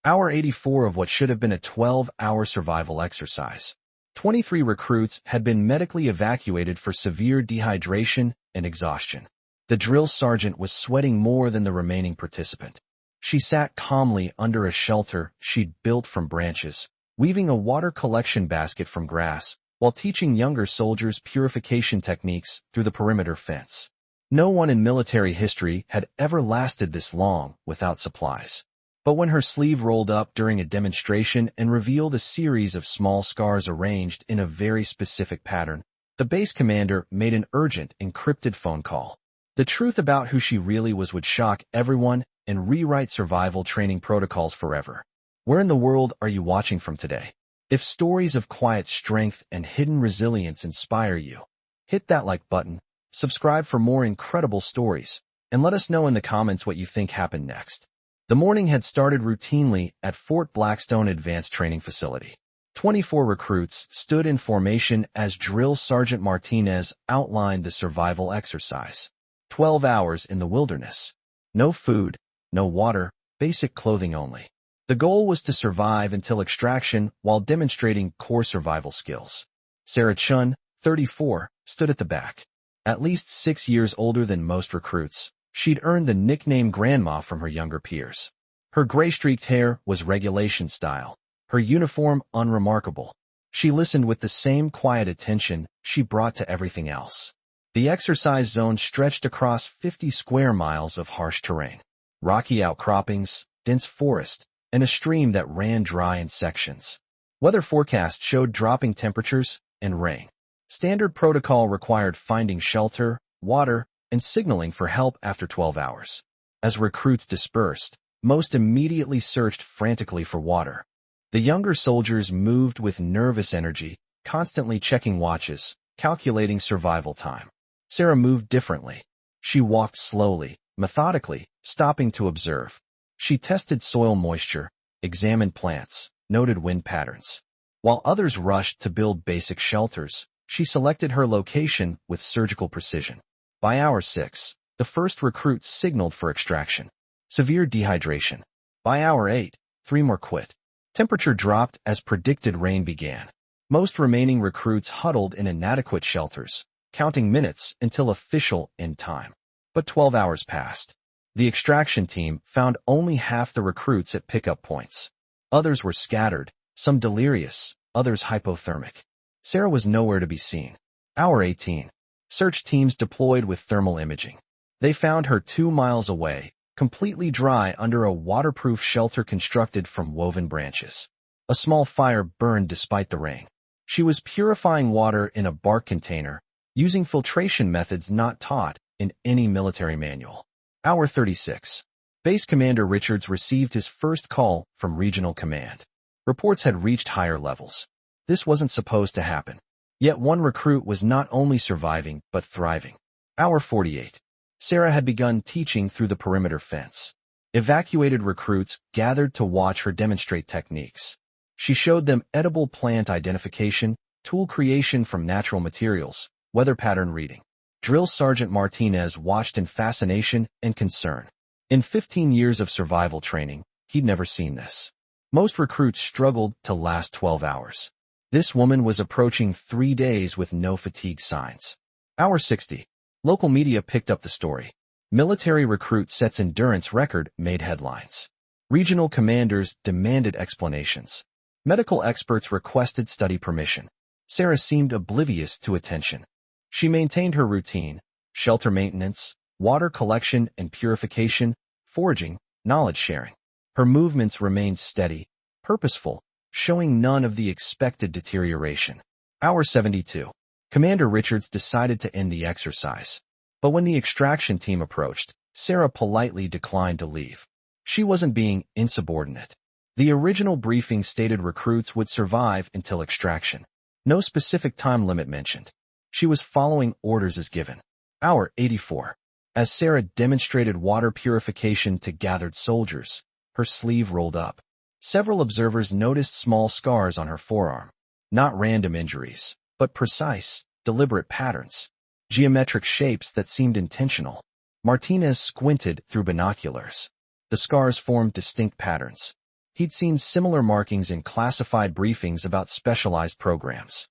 Hour 84 of what should have been a 12-hour survival exercise. 23 recruits had been medically evacuated for severe dehydration and exhaustion. The drill sergeant was sweating more than the remaining participant. She sat calmly under a shelter she'd built from branches, weaving a water collection basket from grass, while teaching younger soldiers purification techniques through the perimeter fence. No one in military history had ever lasted this long without supplies. But when her sleeve rolled up during a demonstration and revealed a series of small scars arranged in a very specific pattern, the base commander made an urgent, encrypted phone call. The truth about who she really was would shock everyone and rewrite survival training protocols forever. Where in the world are you watching from today? If stories of quiet strength and hidden resilience inspire you, hit that like button, subscribe for more incredible stories, and let us know in the comments what you think happened next. The morning had started routinely at Fort Blackstone Advanced Training Facility. 24 recruits stood in formation as Drill Sergeant Martinez outlined the survival exercise. 12 hours in the wilderness. No food, no water, basic clothing only. The goal was to survive until extraction while demonstrating core survival skills. Sarah Chun, 34, stood at the back. At least 6 years older than most recruits, she'd earned the nickname Grandma from her younger peers. Her gray-streaked hair was regulation style, her uniform unremarkable. She listened with the same quiet attention she brought to everything else. The exercise zone stretched across 50 square miles of harsh terrain. Rocky outcroppings, dense forest, and a stream that ran dry in sections. Weather forecasts showed dropping temperatures and rain. Standard protocol required finding shelter, water, and signaling for help after 12 hours. As recruits dispersed, most immediately searched frantically for water. The younger soldiers moved with nervous energy, constantly checking watches, calculating survival time. Sarah moved differently. She walked slowly, methodically, stopping to observe. She tested soil moisture, examined plants, noted wind patterns. While others rushed to build basic shelters, she selected her location with surgical precision. By hour 6, the first recruit signaled for extraction. Severe dehydration. By hour 8, 3 more quit. Temperature dropped as predicted rain began. Most remaining recruits huddled in inadequate shelters, counting minutes until official end time. But 12 hours passed. The extraction team found only half the recruits at pickup points. Others were scattered, some delirious, others hypothermic. Sarah was nowhere to be seen. Hour 18. Search teams deployed with thermal imaging. They found her 2 miles away, completely dry under a waterproof shelter constructed from woven branches. A small fire burned despite the rain. She was purifying water in a bark container, using filtration methods not taught in any military manual. Hour 36. Base Commander Richards received his first call from Regional Command. Reports had reached higher levels. This wasn't supposed to happen. Yet one recruit was not only surviving, but thriving. Hour 48. Sarah had begun teaching through the perimeter fence. Evacuated recruits gathered to watch her demonstrate techniques. She showed them edible plant identification, tool creation from natural materials, weather pattern reading. Drill Sergeant Martinez watched in fascination and concern. In 15 years of survival training, he'd never seen this. Most recruits struggled to last 12 hours. This woman was approaching 3 days with no fatigue signs. Hour 60. Local media picked up the story. Military recruit sets endurance record made headlines. Regional commanders demanded explanations. Medical experts requested study permission. Sarah seemed oblivious to attention. She maintained her routine: shelter maintenance, water collection and purification, foraging, knowledge sharing. Her movements remained steady, purposeful, showing none of the expected deterioration. Hour 72. Commander Richards decided to end the exercise. But when the extraction team approached, Sarah politely declined to leave. She wasn't being insubordinate. The original briefing stated recruits would survive until extraction. No specific time limit mentioned. She was following orders as given. Hour 84. As Sarah demonstrated water purification to gathered soldiers, her sleeve rolled up. Several observers noticed small scars on her forearm. Not random injuries, but precise, deliberate patterns. Geometric shapes that seemed intentional. Martinez squinted through binoculars. The scars formed distinct patterns. He'd seen similar markings in classified briefings about specialized programs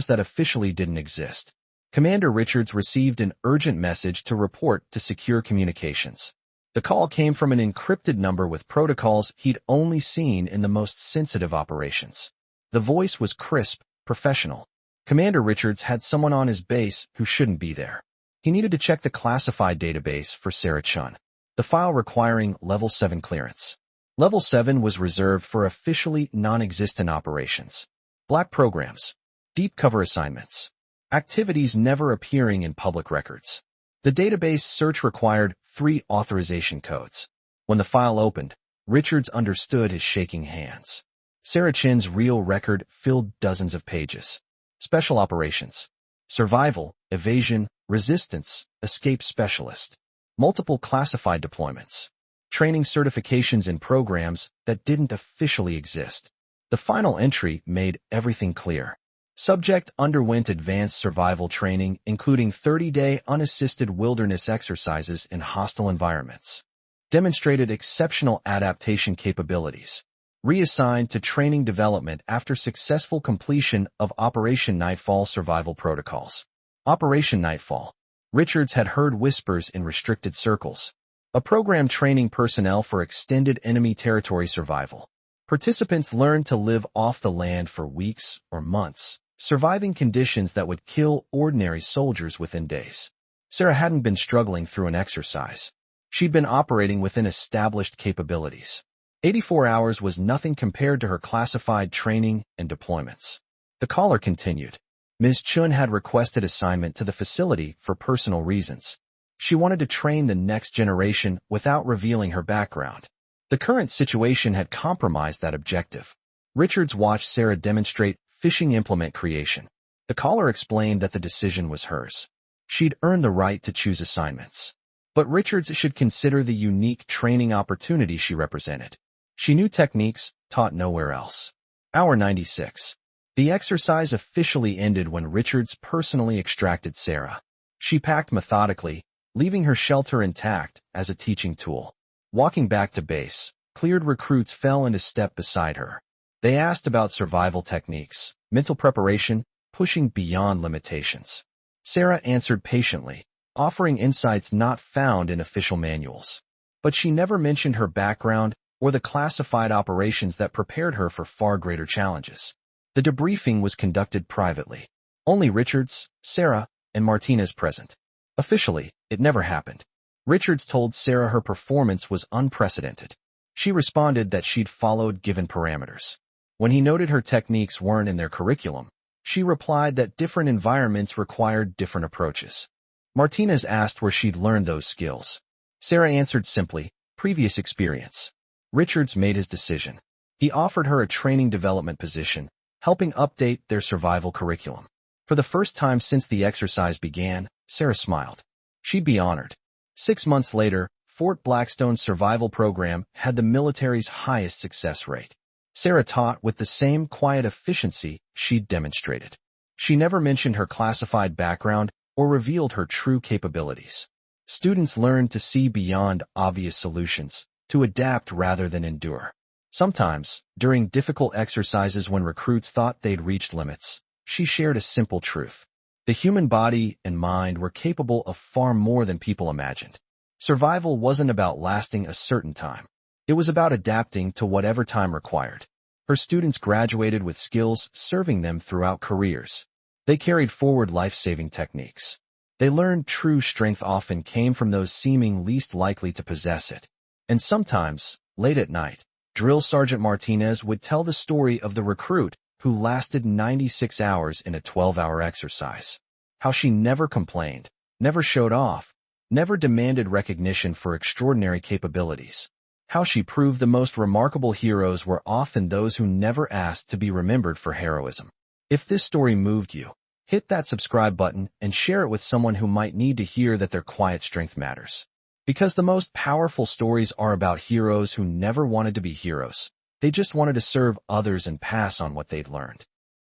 that officially didn't exist. Commander Richards received an urgent message to report to Secure Communications. The call came from an encrypted number with protocols he'd only seen in the most sensitive operations. The voice was crisp, professional. Commander Richards had someone on his base who shouldn't be there. He needed to check the classified database for Sarah Chun, the file requiring Level 7 clearance. Level 7 was reserved for officially non-existent operations. Black programs, deep cover assignments, activities never appearing in public records. The database search required 3 authorization codes. When the file opened, Richards understood his shaking hands. Sarah Chun's real record filled dozens of pages. Special operations, survival, evasion, resistance, escape specialist, multiple classified deployments, training certifications in programs that didn't officially exist. The final entry made everything clear. Subject underwent advanced survival training, including 30-day unassisted wilderness exercises in hostile environments. Demonstrated exceptional adaptation capabilities. Reassigned to training development after successful completion of Operation Nightfall survival protocols. Operation Nightfall. Richards had heard whispers in restricted circles. A program training personnel for extended enemy territory survival. Participants learned to live off the land for weeks or months, surviving conditions that would kill ordinary soldiers within days. Sarah hadn't been struggling through an exercise. She'd been operating within established capabilities. 84 hours was nothing compared to her classified training and deployments. The caller continued. Ms. Chun had requested assignment to the facility for personal reasons. She wanted to train the next generation without revealing her background. The current situation had compromised that objective. Richards watched Sarah demonstrate phishing implement creation. The caller explained that the decision was hers. She'd earned the right to choose assignments. But Richards should consider the unique training opportunity she represented. She knew techniques taught nowhere else. Hour 96. The exercise officially ended when Richards personally extracted Sarah. She packed methodically, leaving her shelter intact as a teaching tool. Walking back to base, cleared recruits fell into step beside her. They asked about survival techniques, mental preparation, pushing beyond limitations. Sarah answered patiently, offering insights not found in official manuals. But she never mentioned her background or the classified operations that prepared her for far greater challenges. The debriefing was conducted privately. Only Richards, Sarah, and Martinez present. Officially, it never happened. Richards told Sarah her performance was unprecedented. She responded that she'd followed given parameters. When he noted her techniques weren't in their curriculum, she replied that different environments required different approaches. Martinez asked where she'd learned those skills. Sarah answered simply, previous experience. Richards made his decision. He offered her a training development position, helping update their survival curriculum. For the first time since the exercise began, Sarah smiled. She'd be honored. 6 months later, Fort Blackstone's survival program had the military's highest success rate. Sarah taught with the same quiet efficiency she'd demonstrated. She never mentioned her classified background or revealed her true capabilities. Students learned to see beyond obvious solutions, to adapt rather than endure. Sometimes, during difficult exercises when recruits thought they'd reached limits, she shared a simple truth. The human body and mind were capable of far more than people imagined. Survival wasn't about lasting a certain time. It was about adapting to whatever time required. Her students graduated with skills serving them throughout careers. They carried forward life-saving techniques. They learned true strength often came from those seeming least likely to possess it. And sometimes, late at night, Drill Sergeant Martinez would tell the story of the recruit who lasted 96 hours in a 12-hour exercise. How she never complained, never showed off, never demanded recognition for extraordinary capabilities. How she proved the most remarkable heroes were often those who never asked to be remembered for heroism. If this story moved you, hit that subscribe button and share it with someone who might need to hear that their quiet strength matters. Because the most powerful stories are about heroes who never wanted to be heroes. They just wanted to serve others and pass on what they'd learned.